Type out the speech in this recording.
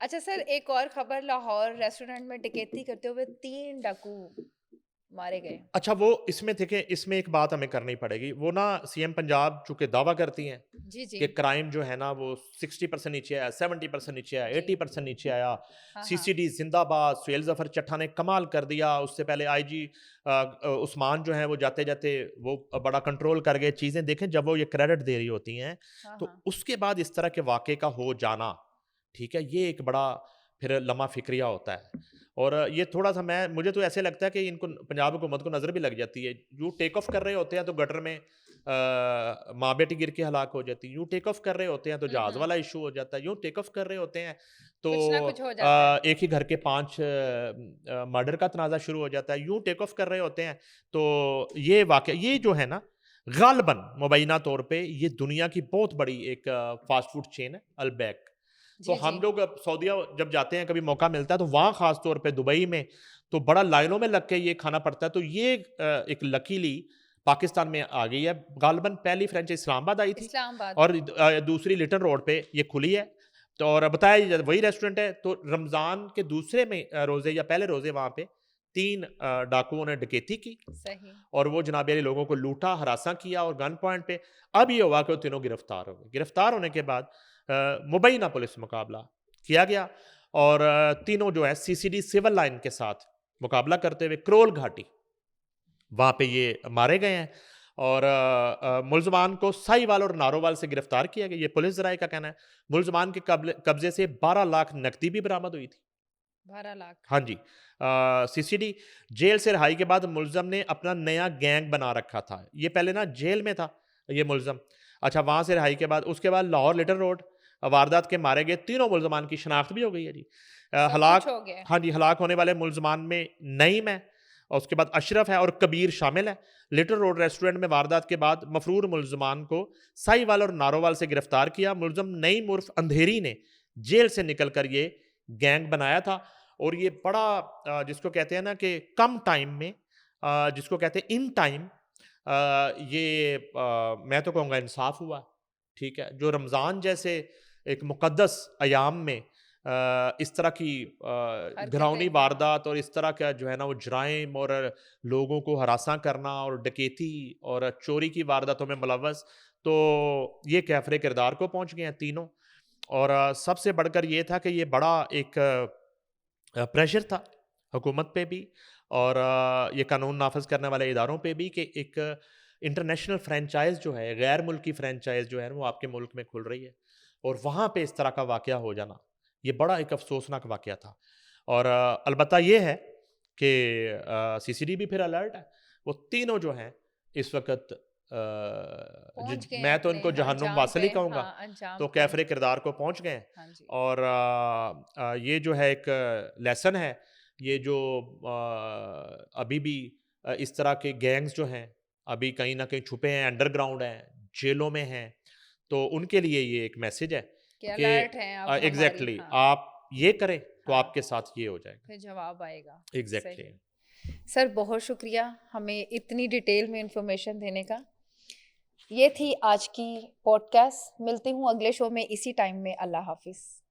अच्छा सर, एक और खबर, लाहौर रेस्टोरेंट में डकैती करते हुए 3 डाकू मारे गए। अच्छा, वो इसमें देखें, इसमें एक बात हमें करनी पड़ेगी। वो ना सीएम पंजाब चूँकि दावा करती हैं जी, जी। कि क्राइम जो है ना वो 60% नीचे आया, 70% नीचे आया, जी। 80% नीचे आया। हाँ, हाँ। सीसीडी ज़िंदाबाद, सुहेल ज़फ़र चट्टा ने कमाल कर दिया। उससे पहले आईजी उस्मान जो हैं वो जाते-जाते वो बड़ा कंट्रोल कर गए। चीज़ें देखें जब वो ये क्रेडिट दे रही होती हैं, हाँ, तो हाँ। उसके बाद इस तरह के वाक़ये का हो जाना, ठीक है? ये एक बड़ा फिर लम्हा फ़िक्रिया होता है। और ये थोड़ा-सा मैं मुझे तो ऐसे लगता है कि इनको पंजाब हुकूमत को नज़र भी लग जाती है। यूँ टेक ऑफ कर रहे होते हैं तो गटर में माँ-बेटी गिर के हलाक हो जाती है। यूँ टेक ऑफ कर रहे होते हैं तो हुँ, जहाज़ हुँ। वाला इश्यू हो जाता है। यूँ टेक ऑफ कर रहे होते हैं तो कुछ ना कुछ हो जाता है। एक ही घर के 5 मर्डर का तनाज़ा शुरू हो जाता है। यूँ टेक ऑफ कर रहे होते हैं तो ये वाक़या ये जो है ना ग़ालिबन मुबैना तौर पे ये दुनिया की बहुत बड़ी एक फ़ास्ट फ़ूड चेन है, अल-बैक। तो जी, जी। हम लोग अब सऊदीया जब जाते हैं, कभी मौका मिलता है, तो वहाँ ख़ास तौर पे दुबई में, तो बड़ा लाइनों में लग के ये खाना पड़ता है। तो ये एक लकीली पाकिस्तान में आ गई है। ग़ालिबन पहली फ्रेंचाइज़ इस्लामाबाद आई थी इस्लामाबाद और में। दूसरी लिटन रोड पे ये खुली है। तो और बताया जाता वही रेस्टोरेंट है। तो रमज़ान के दूसरे में रोज़े या पहले रोज़े वहाँ पे 3 डाकुओं ने डकैती की सही। और वो जनाब अली लोगों को लूटा, हरासा किया और गन पॉइंट पे अब ये हुआ कि वो तीनों गिरफ्तार हो गए। गिरफ्तार होने के बाद मुबैना पुलिस मुकाबला किया गया और तीनों जो है सीसीडी सिविल लाइन के साथ मुकाबला करते हुए क्रोल घाटी वहाँ पे ये मारे गए हैं और मुल्ज़मान को साहिवाल और नारोवाल से गिरफ्तार किया गया। ये पुलिस ज़राए का कहना है। मुल्ज़मान के कब्ज़े से 12 लाख नकदी भी बरामद हुई थी। 12 लाख। हाँ जी। सीसीडी जेल से रिहाई के बाद मुल्ज़म ने अपना नया गैंग बना रखा था। ये पहले ना जेल में था, ये मुल्ज़म। अच्छा, वहाँ से रिहाई के बाद उसके बाद लाहौर लिटल रोड वारदात के मारे गए तीनों मुल्ज़मान की शिनाख्त भी हो गई है जी। सब कुछ हलाक हो गया है। हाँ जी, हलाक होने वाले मुल्ज़मान में नईम है और उसके बाद अशरफ है और कबीर शामिल है। लिटल रोड रेस्टोरेंट में वारदात के बाद मफरूर मुल्ज़मान को साहिवाल और नारोवाल से गिरफ्तार किया। मुल्ज़म नईम उर्फ़ अंधेरी ने जेल से निकलकर ये गैंग बनाया था और ये बड़ा जिसको कहते हैं ना कि कम टाइम में जिसको कहते हैं इन टाइम ये मैं तो कहूँगा इंसाफ हुआ, ठीक है? जो रमज़ान जैसे एक मुक़द्दस अयाम में इस तरह की घिनौनी हरकतें, हाँ। वारदात और इस तरह का जो है ना वो जराइम और लोगों को हरासा करना और डकैती और चोरी की वारदातों में मुलव्वस, तो ये कैफ़रे किरदार को पहुँच गए हैं तीनों और सबसे बढ़कर ये था कि ये बड़ा एक प्रेशर था हुकूमत पे भी और ये कानून नाफ़िज़ करने वाले इदारों पे भी कि एक इंटरनेशनल फ्रेंचाइज़ जो है, गैर मुल्की फ्रेंचाइज़ जो है वो आपके मुल्क में खुल रही है और वहाँ पे इस तरह का वाक़या हो जाना, ये बड़ा एक अफ़सोसनाक वाक़या था। और अलबत्ता ये है कि सीसीडी भी फिर अलर्ट है। वो तीनों जो हैं इस वक़्त ज पहुँच गए हैं मैं तो अपने इनको जहन्नुम अंजाम वासिल पे, ही कहूँगा, हाँ, अंजाम तो पे। कैफ़रे किरदार को पहुँच गए हैं। हाँ जी। और ये जो है एक लेसन है, ये जो अभी भी इस तरह के गैंग्स जो हैं, अभी कहीं न कहीं छुपे हैं, अंडरग्राउंड हैं, जेलों में हैं, तो उनके लिए ये एक मैसेज है कि कि अलर्ट हैं अब हमारी, एग्ज़ैक्टली हाँ, आप ये करें, तो हाँ, आपके साथ ये हो जाएगा। फिर जवाब आएगा। एग्ज़ैक्टली। सही। सर, बहुत शुक्रिया हमें इतनी डिटेल में इन्फॉर्मेशन देने का। ये थी आज की पॉडकास्ट। मिलती हूँ अगले शो में इसी टाइम में। अल्लाह हाफ़िज़।